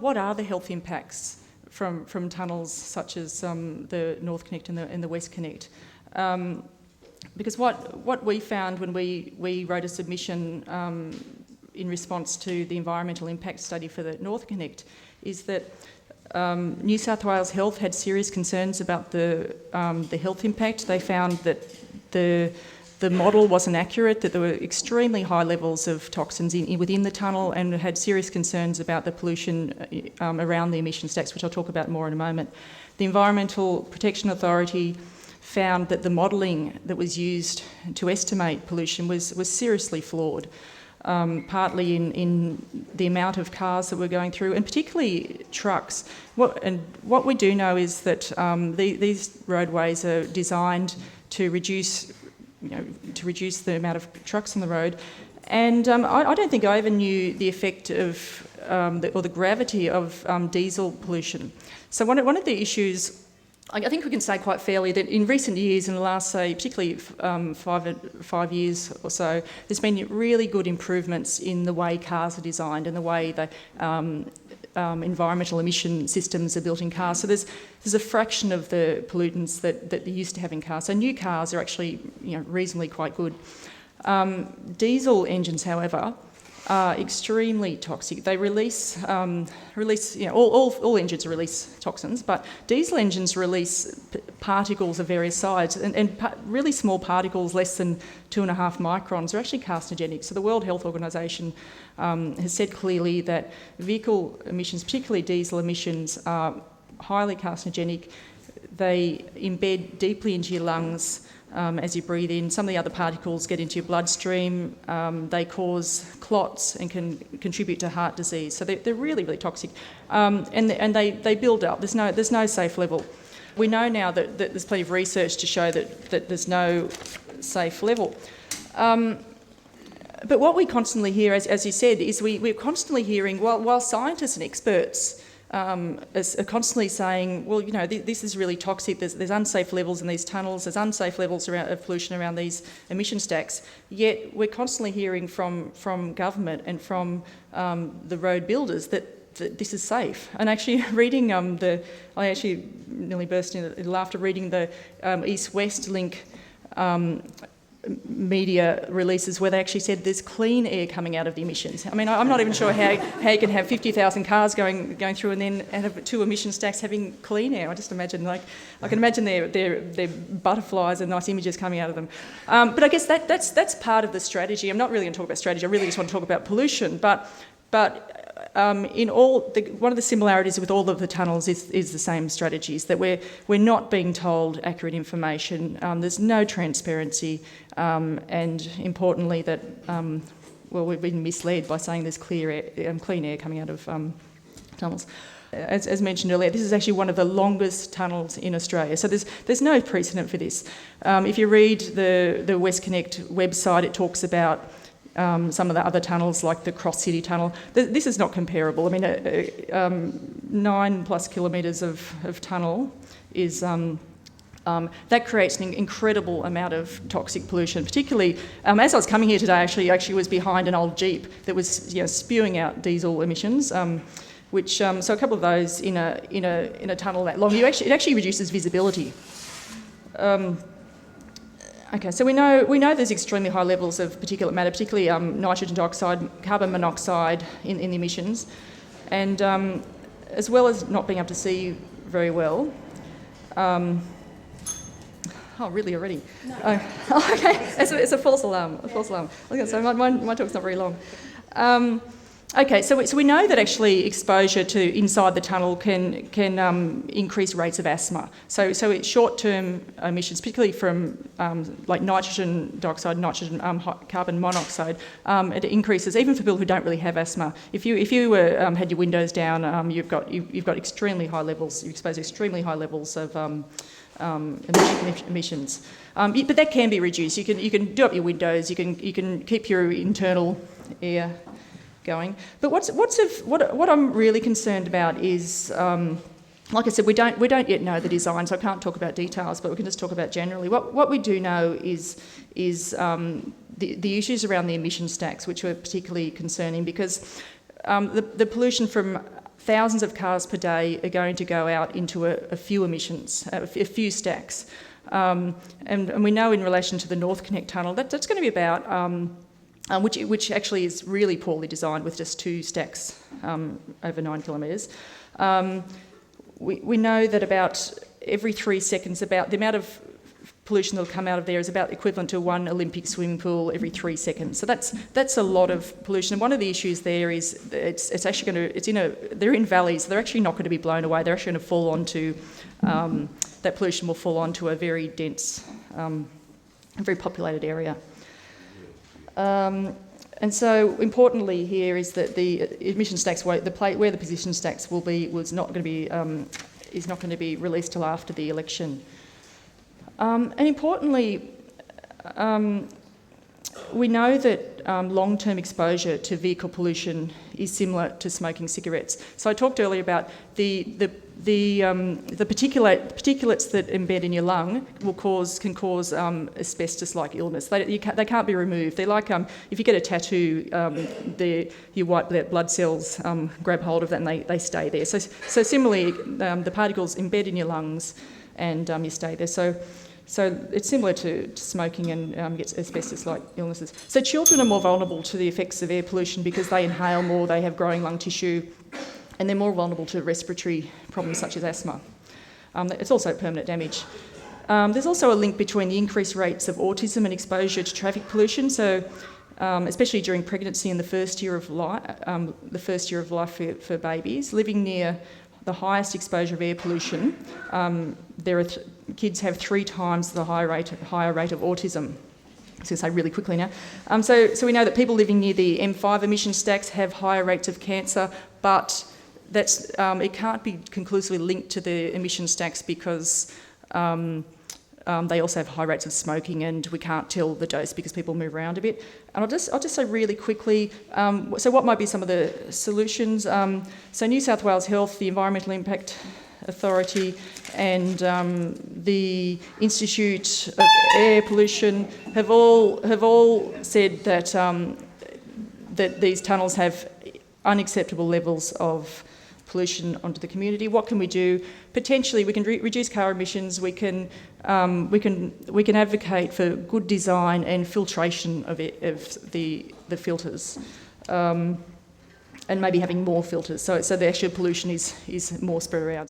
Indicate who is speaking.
Speaker 1: what are the health impacts from tunnels such as the NorthConnect and the WestConnect? Because what we found when we wrote a submission in response to the environmental impact study for the NorthConnect is that New South Wales Health had serious concerns about the health impact. They found that the model wasn't accurate, that there were extremely high levels of toxins within the tunnel, and had serious concerns about the pollution around the emission stacks, which I'll talk about more in a moment. The Environmental Protection Authority found that the modelling that was used to estimate pollution was seriously flawed, partly in the amount of cars that were going through, and particularly trucks. What we do know is that these roadways are designed to reduce the amount of trucks on the road. And I don't think I ever knew the effect of, or the gravity of diesel pollution. So one of the issues, I think we can say quite fairly, that in recent years, in the last, say, particularly 5 years or so, there's been really good improvements in the way cars are designed and the way the environmental emission systems are built in cars. So there's a fraction of the pollutants that they used to have in cars. So new cars are actually reasonably quite good. Diesel engines, however, are extremely toxic. They release all engines release toxins, but diesel engines release particles of various sizes, and really small particles less than 2.5 microns are actually carcinogenic. So the World Health Organization has said clearly that vehicle emissions, particularly diesel emissions, are highly carcinogenic. They embed deeply into your lungs as you breathe in. Some of the other particles get into your bloodstream. They cause clots and can contribute to heart disease. So they're really, really toxic. And they build up. There's no safe level. We know now that there's plenty of research to show that there's no safe level. But what we constantly hear, as you said, is we're constantly hearing, while scientists and experts are constantly saying, well, this is really toxic, there's unsafe levels in these tunnels, there's unsafe levels of pollution around these emission stacks, yet we're constantly hearing from government and from the road builders that this is safe. And actually reading I actually nearly burst into laughter reading the East-West link media releases where they actually said there's clean air coming out of the emissions. I mean, I'm not even sure how you can have 50,000 cars going through and then have 2 emission stacks having clean air. I just imagine, I can imagine their butterflies and nice images coming out of them. But I guess that's part of the strategy. I'm not really going to talk about strategy. I really just want to talk about pollution. But one of the similarities with all of the tunnels is the same strategies, that we're not being told accurate information. There's no transparency, and importantly that we've been misled by saying there's clean air coming out of tunnels. As mentioned earlier, this is actually one of the longest tunnels in Australia, so there's no precedent for this. If you read the WestConnect website, it talks about some of the other tunnels, like the Cross City Tunnel. This is not comparable. I mean, 9+ kilometres of tunnel is that creates an incredible amount of toxic pollution. Particularly, as I was coming here today, actually was behind an old Jeep that was spewing out diesel emissions. Which so a couple of those in a tunnel that long, it actually reduces visibility. Okay, so we know there's extremely high levels of particulate matter, particularly nitrogen dioxide, carbon monoxide in the emissions, and as well as not being able to see very well. Oh, really already? No. Okay, it's a false alarm. Okay, so my talk's not very long. Okay, so we know that actually exposure to inside the tunnel can increase rates of asthma. So it's short-term emissions, particularly from like nitrogen dioxide, carbon monoxide, it increases even for people who don't really have asthma. If you had your windows down, you've got extremely high levels. You expose extremely high levels of emissions. But that can be reduced. You can do up your windows. You can keep your internal air going. But what I'm really concerned about is, like I said, we don't yet know the design, so I can't talk about details, but we can just talk about generally. What we do know is the issues around the emission stacks, which are particularly concerning, because the pollution from thousands of cars per day are going to go out into a few emissions, a few stacks. And we know in relation to the WestConnex tunnel, that's going to be about, which actually is really poorly designed with just 2 stacks over 9 kilometres. We know that about every 3 seconds, about the amount of pollution that will come out of there is about equivalent to 1 Olympic swimming pool every 3 seconds. So that's a lot of pollution. And one of the issues there is it's actually going to, they're in valleys, so they're actually not going to be blown away. They're actually going to fall onto, that pollution will fall onto a very dense, very populated area. And so importantly here is that the emission stacks, where the position stacks will be, is not going to be released till after the election. And importantly, we know that long-term exposure to vehicle pollution is similar to smoking cigarettes. So I talked earlier about the particulates that embed in your lung can cause asbestos-like illness. They can't be removed. They're like if you get a tattoo, your white blood cells grab hold of that and they stay there. So similarly, the particles embed in your lungs and you stay there. So it's similar to smoking and gets asbestos-like illnesses. So children are more vulnerable to the effects of air pollution because they inhale more, they have growing lung tissue, and they're more vulnerable to respiratory problems such as asthma. It's also permanent damage. There's also a link between the increased rates of autism and exposure to traffic pollution. So, especially during pregnancy and the first year of life for babies, living near the highest exposure of air pollution, kids have 3 times the higher rate of autism. I'm going to say really quickly now. So we know that people living near the M5 emission stacks have higher rates of cancer, but that's it can't be conclusively linked to the emission stacks because they also have high rates of smoking, and we can't tell the dose because people move around a bit. And I'll just say really quickly, so what might be some of the solutions? So New South Wales Health, the Environmental Impact Authority and the Institute of Air Pollution have all said that that these tunnels have unacceptable levels of pollution onto the community. What can we do? Potentially, we can reduce car emissions. We can advocate for good design and filtration of the filters, and maybe having more filters. So the actual pollution is more spread around.